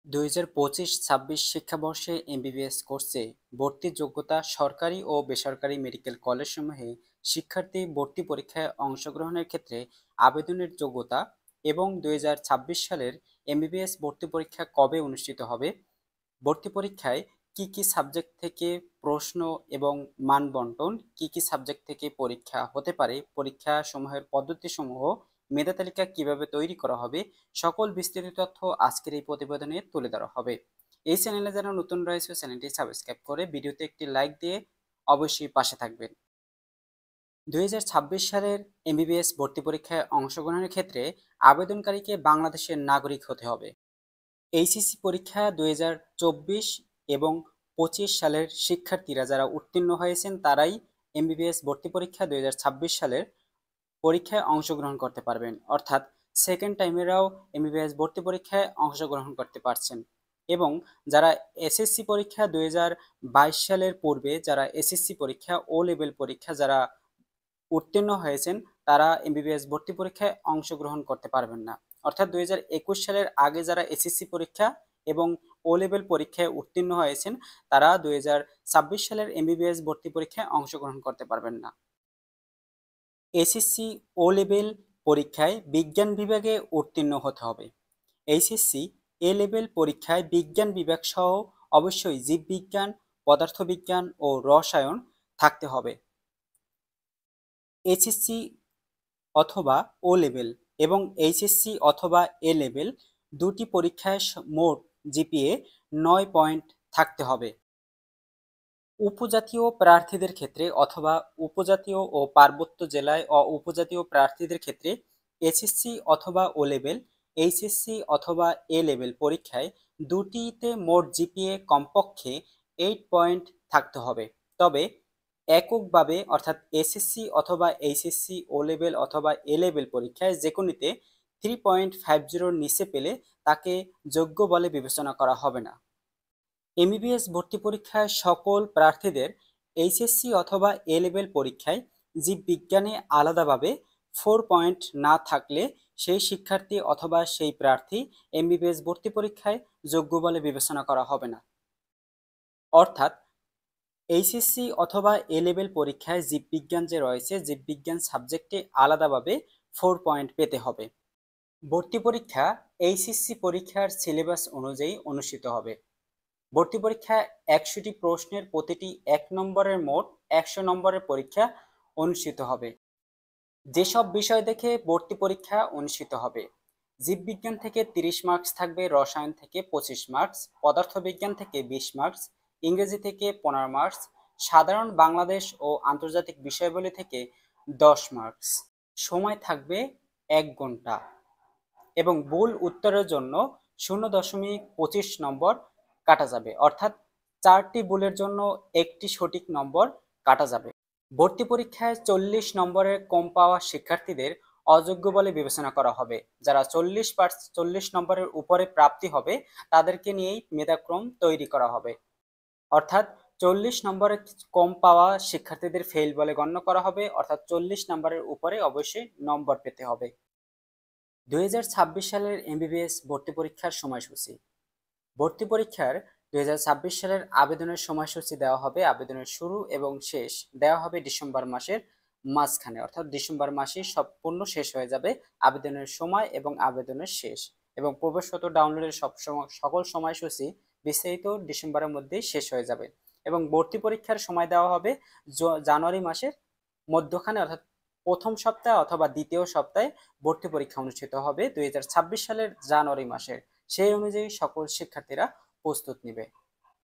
২০২৫-২৬ শিক্ষাবর্ষে এমবিবিএস কোর্সে ভর্তির যোগ্যতা সরকারি ও বেসরকারি মেডিকেল কলেজসমূহে শিক্ষার্থী ভর্তি পরীক্ষায় অংশগ্রহণের ক্ষেত্রে আবেদনের যোগ্যতা এবং ২০২৬ সালের এমবিবিএস ভর্তি পরীক্ষা কবে অনুষ্ঠিত হবে, ভর্তি পরীক্ষায় কি কি সাবজেক্ট থেকে প্রশ্ন এবং মান বন্টন, কি কি সাবজেক্ট থেকে পরীক্ষা হতে পারে, পরীক্ষা সমূহের পদ্ধতিসমূহ, মেধা তালিকা কিভাবে তৈরি করা হবে, সকল বিস্তারিত তথ্য আজকের এই প্রতিবেদনে তুলে ধরা হবে। এই চ্যানেলে যারা নতুন রয়েছে চ্যানেলটি সাবস্ক্রাইব করে ভিডিওতে একটি লাইক দিয়ে অবশ্যই পাশে থাকবেন। ২০২৬ সালের এমবিবিএস ভর্তি পরীক্ষায় অংশগ্রহণের ক্ষেত্রে আবেদনকারীকে বাংলাদেশের নাগরিক হতে হবে। এইচএসসি পরীক্ষা ২০২৪ এবং ২৫ সালের শিক্ষার্থীরা যারা উত্তীর্ণ হয়েছেন তারাই এমবিবিএস ভর্তি পরীক্ষা ২০২৬ সালের পরীক্ষায় অংশগ্রহণ করতে পারবেন, অর্থাৎ সেকেন্ড টাইমেরাও এমবিবিএস ভর্তি পরীক্ষায় অংশগ্রহণ করতে পারছেন। এবং যারা এসএসসি পরীক্ষা ২০২২ সালের পূর্বে যারা এসএসসি পরীক্ষা ও লেভেল পরীক্ষা যারা উত্তীর্ণ হয়েছেন তারা এমবিবিএস ভর্তি পরীক্ষায় অংশগ্রহণ করতে পারবেন না। অর্থাৎ ২০২১ সালের আগে যারা এসএসসি পরীক্ষা এবং ও লেভেল পরীক্ষায় উত্তীর্ণ হয়েছেন তারা ২০২৬ সালের এমবিবিএস ভর্তি পরীক্ষায় অংশগ্রহণ করতে পারবেন না। এসএসসি ও লেভেল পরীক্ষায় বিজ্ঞান বিভাগে উত্তীর্ণ হতে হবে। এইচএসসি এ লেভেল পরীক্ষায় বিজ্ঞান বিভাগ সহ অবশ্যই জীববিজ্ঞান, পদার্থবিজ্ঞান ও রসায়ন থাকতে হবে। এইচএসসি অথবা ও লেভেল এবং এইচএসসি অথবা এ লেভেল দুটি পরীক্ষায় মোট জিপিএ ৯ পয়েন্ট থাকতে হবে। উপজাতীয় প্রার্থীদের ক্ষেত্রে অথবা উপজাতীয় ও পার্বত্য জেলায় উপজাতীয় প্রার্থীদের ক্ষেত্রে এসএসসি অথবা ও লেভেল, এইচএসসি অথবা এ লেভেল পরীক্ষায় দুটিতে মোট জিপিএ কমপক্ষে ৮ পয়েন্ট থাকতে হবে। তবে এককভাবে অর্থাৎ এসএসসি অথবা এইচএসসি, ও লেভেল অথবা এ লেভেল পরীক্ষায় যে কোনোতে 3.50 নিচে পেলে তাকে যোগ্য বলে বিবেচনা করা হবে না। এমবিবিএস ভর্তি পরীক্ষায় সকল প্রার্থীদের এইচএসসি অথবা এ লেভেল পরীক্ষায় জীববিজ্ঞানে আলাদাভাবে 4 পয়েন্ট না থাকলে সেই শিক্ষার্থী অথবা সেই প্রার্থী এমবিবিএস ভর্তি পরীক্ষায় যোগ্য বলে বিবেচনা করা হবে না। অর্থাৎ এইচএসসি অথবা এ লেভেল পরীক্ষায় জীববিজ্ঞান যে রয়েছে জীববিজ্ঞান সাবজেক্টে আলাদাভাবে 4 পয়েন্ট পেতে হবে। ভর্তি পরীক্ষা এইচএসসি পরীক্ষার সিলেবাস অনুযায়ী অনুষ্ঠিত হবে। ভর্তি পরীক্ষায় ১০০টি প্রশ্নের প্রতিটি ১ নম্বরের মোট ১০০ নম্বরের পরীক্ষা অনুষ্ঠিত হবে। যেসব বিষয় দেখে ভর্তি পরীক্ষা অনুষ্ঠিত হবে: জীববিজ্ঞান থেকে ৩০ মার্কস থাকবে, রসায়ন থেকে ২৫ মার্কস, পদার্থবিজ্ঞান থেকে ২০ মার্কস, ইংরেজি থেকে ১৫ মার্কস, সাধারণ বাংলাদেশ ও আন্তর্জাতিক বিষয়াবলী থেকে ১০ মার্কস। সময় থাকবে ১ ঘন্টা এবং ভুল উত্তরের জন্য ০.২৫ নম্বর কাটা যাবে, অর্থাৎ ৪টি ভুলের জন্য ১টি সঠিক নম্বর কাটা যাবে। ভর্তি পরীক্ষায় ৪০ নম্বরের কম পাওয়া শিক্ষার্থীদের অযোগ্য বলে বিবেচনা করা হবে। যারা ৪০ নম্বরের উপরে প্রাপ্তি হবে তাদেরকে নিয়েই মেধাক্রম তৈরি করা হবে। অর্থাৎ ৪০ নম্বরের কম পাওয়া শিক্ষার্থীদের ফেল বলে গণ্য করা হবে, অর্থাৎ ৪০ নম্বরের উপরে অবশ্যই নম্বর পেতে হবে। ২০২৬ সালের এমবিবিএস ভর্তি পরীক্ষার সময়সূচি। ভর্তি পরীক্ষার ২০২৬ সালের আবেদনের সময়সূচি দেওয়া হবে। আবেদনের শুরু এবং শেষ দেওয়া হবে ডিসেম্বর মাসের মাঝখানে, অর্থাৎ ডিসেম্বর মাসে সম্পূর্ণ শেষ হয়ে যাবে আবেদনের সময় এবং আবেদনের শেষ, এবং প্রবেশপত্র ডাউনলোডের সকল সময়সূচি বিস্তারিত ডিসেম্বরের মধ্যেই শেষ হয়ে যাবে। এবং ভর্তি পরীক্ষার সময় দেওয়া হবে জানুয়ারি মাসের মধ্যখানে, অর্থাৎ প্রথম সপ্তাহে অথবা দ্বিতীয় সপ্তাহে ভর্তি পরীক্ষা অনুষ্ঠিত হবে ২০২৬ সালের জানুয়ারি মাসে। সেই অনুযায়ী সকল শিক্ষার্থীরা প্রস্তুত নেবে।